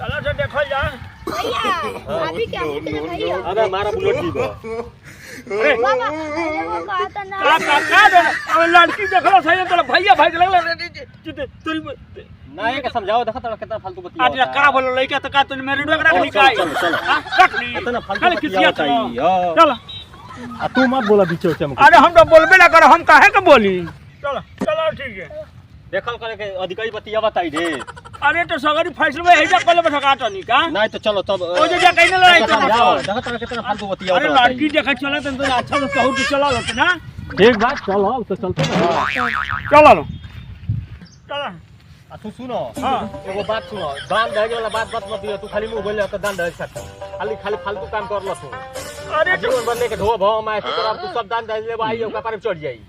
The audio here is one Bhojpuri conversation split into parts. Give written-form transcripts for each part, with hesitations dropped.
चलो से देखो जा भैया अभी क्या होते हैं भैया? अरे मारा बुलेट जी को अरे बाबा अरे वो कहा था ना का लड़की देखलो सही तो भैया भाई लगल ना ये समझाओ देखो तो कितना फालतू बतिया आज का बोलो लइका त का तू मेरे डोक रख ली का रख ली इतना फालतू खाली बतिया किसिया चाहिए चलो आ तू मत बोला बीच में अरे हम तो बोलबे ना कर हम काहे के बोली चलो चलो ठीक है देखल करे के अधिकारी बतिया बताई दे अरे तो सगरी फैसला में हेजा कले बठका तो नहीं का नहीं तो चलो तब ओ जे कहीं ना लड़ाई कर देखो तो कितना फालतू बतिया अरे लड़की देखा चला तो अच्छा से कहू के चला लो ना ठीक बात चलो तो चलते चलो लो चलो आ तू सुनो हां एगो बात सुनो दान दहेज वाला बात मत दियो तू खाली मुंह बोले तो दान दहेज सकता खाली फालतू काम कर लो तू अरे जीवन भर लेके धो भाव मैं तू सब दान दहेज लेबा आई ओकरा पर चढ़ जाई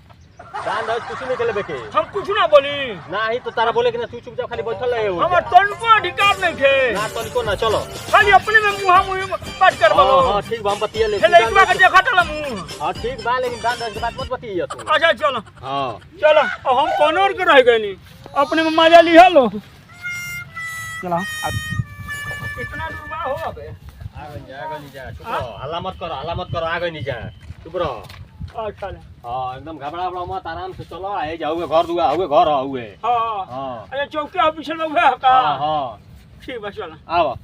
दान दहेज कुछ नहीं के लेबे के हम कुछ ना बोली ना ही तो तारा बोले कि ना तू चुपचाप खाली बैठल रहे हो हमर तनको अधिकार नहीं थे ना तनिको ना चलो खाली अपने में मुंह बात कर बोलो हां ठीक बा हम बतिया ले लइका के देखा तला मुंह हां ठीक बा लेकिन दान दहेज के बात मत बतिया तू अच्छा चलो हां चलो हम कोनोर के रह गए नहीं अपने में मजा लिया लो चलो कितना डूबा हो अबे आगे नहीं जा चुप रहो हल्ला मत करो आगे नहीं जा चुप रहो अच्छा हां एकदम घबरा मत आराम से चलो आए जाओगे घर दुआ होगे घर आओगे हां हां अरे चौकी ऑफिस में हुआ का हां ठीक बस चलो आओ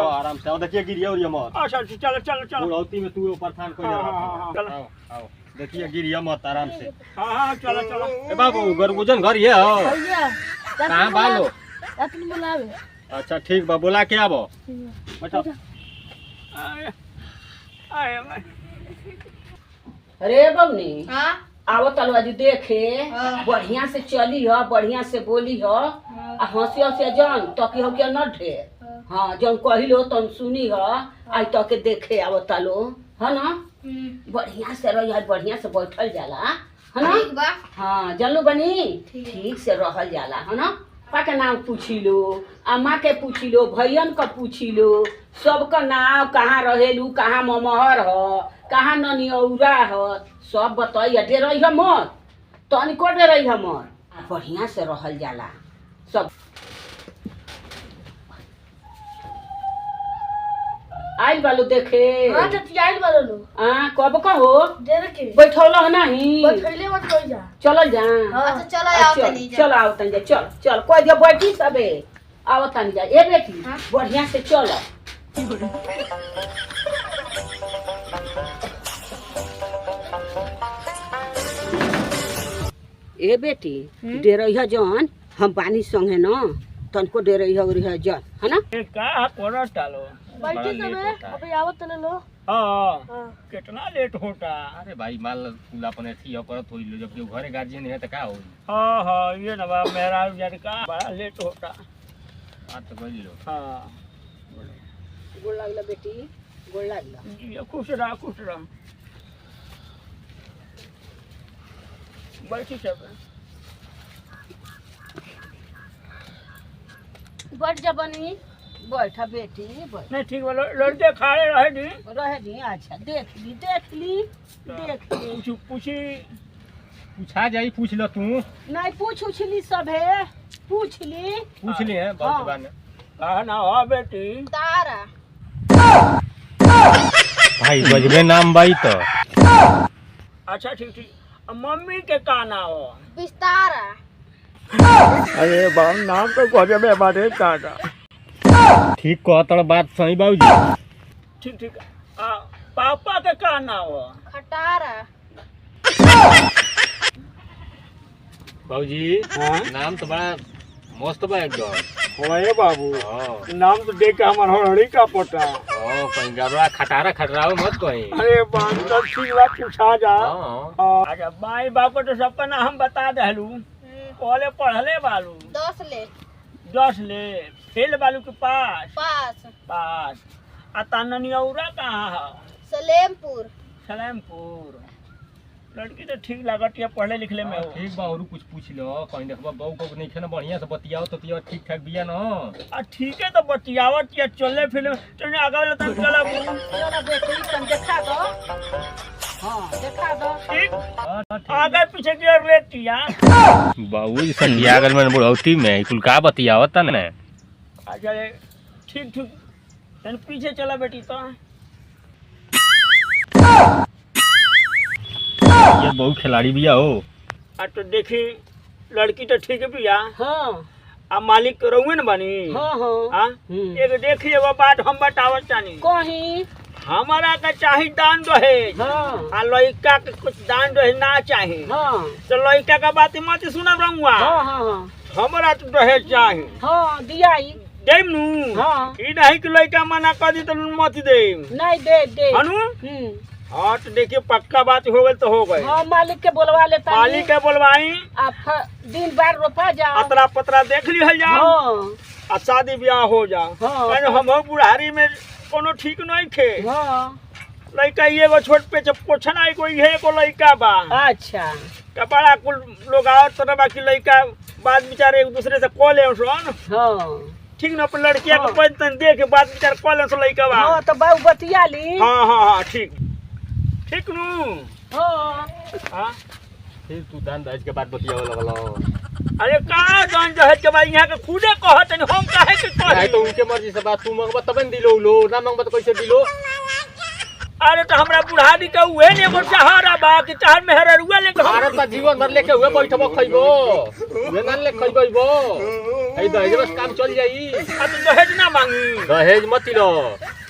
आराम से आओ देखिए गिरिया और ये मत अच्छा चलो चलो चलो बुढ़ौती में तू परेशान कोई ना चलो आओ देखिए गिरिया मत आराम से हां चलो चलो ए बाबू गरगुजन घर ये हो भैया कहां बालो अपन बुलावे अच्छा ठीक बा बोला के आबो बैठो आए अरे बबनी हां आवो तलवाजी देखे हाँ। बढ़िया से चली ह बढ़िया से बोली ह आ हंसी हंसी जन तकी हो के न ढे हाँ जन कहिलो तन सुनी ह आई तके देखे आवो तलो है ना बढ़िया से रही बढ़िया से बैठल जाला है ना ठीक बा हाँ जनलू बनी ठीक से रहल जाला है ना पापा के नाम पूछी लो अम्मा के पूछी लो भैयन का पूछी लो सबका नाम कहाँ रहेलू कहाँ ममहर ह कहाँ ननियौरा ह सब बताइए डे मत तनिको डे मत बढ़िया से रहल जाला सब आइल बालू देखे हां तो आइल बालो कब कहो देर के बैठौल नहीं बैठले मत कोई जा चलल जा अच्छा चलो आओ तनी जा चल आओ तनी जा चल कोई दिया बैठी सबे आओ तनी जा ए बेटी बढ़िया से चलो ए बेटी डेरैया जन हम पानी संगे न तनको डेरैया उरिया जन है ना का कोना टालो बैठी सबे अबे आवत तले लो हां कितना लेट होता अरे भाई माल कुला अपने थी परत होई लो जब घरे गार्जियन है त का होई हां ये ना बा मेरा यार का बड़ा लेट होता बात तो बोल लो हां गोड़ लागला बेटी गोड़ लागला ये खुश रह बैठी सब बैठ जा बनी बैठा बेटी बैठ नहीं ठीक बोलो लड़के खाए रहे दी रहे दी अच्छा देख ली पूछी पूछा जाई पूछ लो तू नहीं पूछली सब है पूछ ली है बहुत जुबान कहा ना हो बेटी तारा भाई बजबे नाम बाई तो अच्छा ठीक मम्मी के का ना हो बिस्तारा अरे बाप नाम तो गजबे बाटे काटा ठीक कहतड़ बात सही बाबूजी ठीक पापा के का ना हो खटारा बाबूजी नाम तो बड़ा मस्त बा एकदम ओए बाबू हां नाम तो देख के हमार हड़ड़ी का पटा ओ पंजाबरा खटाराओ मत कहीं अरे बाप तो ठीक बात पूछा जा हां अच्छा माई बाप तो सबका नाम हम बता दहलू पहले पढ़ले बालू 10 ले फेल बालू के पास पास आता ननियौरा कहाँ है सलेमपुर लड़की तो ठीक लागत है पढ़ले लिखले में हो ठीक बा और कुछ पूछ लो कहीं देखबा बहू को नहीं खेना बढ़िया से बतियाओ तो तिया ठीक ठाक बिया न ठीक है तो बतियावत या चले फिल्म तो आगे वाला तक चला बेटी तन देखा दो हाँ देखा दो ठीक आगे पीछे की ओर लेती है बाबू सखिया अगर मैं बुढ़ौती में कुल का बतियावत न अच्छा ठीक ठीक तन पीछे चला बेटी तो ये बहुत खिलाड़ी बिया हो। आ तो देखी लड़की तो ठीक बिया हाँ आ मालिक के रहुए न बनी हाँ हाँ हाँ एक देखी एगो बात हम बतावत चानी कहीं हमारा का चाही दान दहेज हाँ आ लड़का के कुछ दान दहेज ना चाही हाँ तो लड़का का बात मत सुनब रहुआ हाँ हाँ हमारा तो दहेज चाही हाँ दिया ही देम नु हाँ ई नहीं कि लड़का मना कर दी तो मत देम नहीं दे दे अनु हाँ तो देखिए पक्का बात हो गई तो हो गई हाँ मालिक के बोलवा लेता मालिक के बोलवाई आप दिन बार रोपा जाओ अतरा पतरा देख ली है जाओ हाँ आ शादी ब्याह हो जाओ हाँ। हम बुढ़ारी में कोनो ठीक नहीं थे हाँ लड़का एगो छोट पे पोछन आई कोई है को लड़का बा अच्छा कपड़ा कुल लोग आओ तो बाकी लड़का बाद बेचारे एक दूसरे से कॉल है सोन हाँ ठीक ना अपन लड़किया को पैन दे के बाद बेचारे कॉल है सो लड़का बा हाँ तो बाबू बतिया ली हाँ हाँ हाँ ठीक ठीक नु हाँ हाँ फिर तू दान दहेज के बात बतियावे लगल। अरे कहाँ दान दहेज के बाद यहाँ के खुदे कहत है हम काहे के नहीं कहे तो उनके मर्जी से बात तू मंगबा तबे न दिलो लो ना मंगबा तो कैसे दिलो। अरे तो हमरा बुढ़ारी का उहे ने एगो सहारा बा कि चार मेहर रुआ लेके हम भारत का जीवन भर लेके हुए बैठबो खइबो वे ना ले खइबो ए दहेज बस काम चल जाई। अब दहेज ना मांगी दहेज मत लो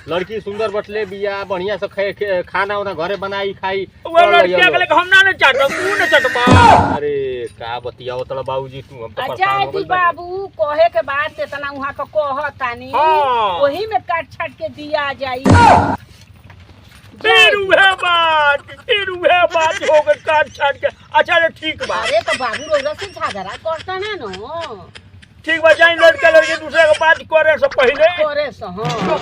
लड़की सुंदर बटले बिया बढ़िया से खाना उना घरे बनाई खाई वो लड़किया के लेके हम ना चाटो तू ना चटबा। अरे का बतियाओ तला बाबूजी तू हम तो अच्छा परेशान हो दी गइल बाबू कहे के बाद इतना वहाँ का कहतानी हाँ। वही में काट छाट के दिया जाई फिर उहे बात हो गई काट छाट के अच्छा ले ठीक बा अरे तो बाबू रोजा से झगड़ा करता है न ठीक बा जाई लड़का लड़के दूसरे को बात करे से पहले करे से हाँ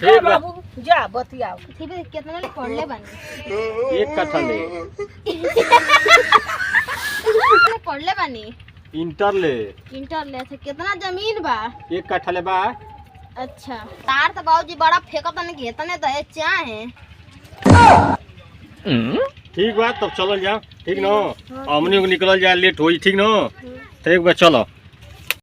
ठीक जा बा। बाबू जा बतियाओ ठीक है कितना ले पढ़ले बानी एक कट्ठा ले पढ़ले बानी इंटर ले इंटर ले अच्छा कितना जमीन बा एक कट्ठा ले बा। अच्छा तार तो बाबूजी बड़ा फेंकत नहीं कि इतने दहेज चाहे ठीक बा तब चलो जाओ ठीक न हमनी को निकल जाए लेट होई ठीक न ठीक बा चलो।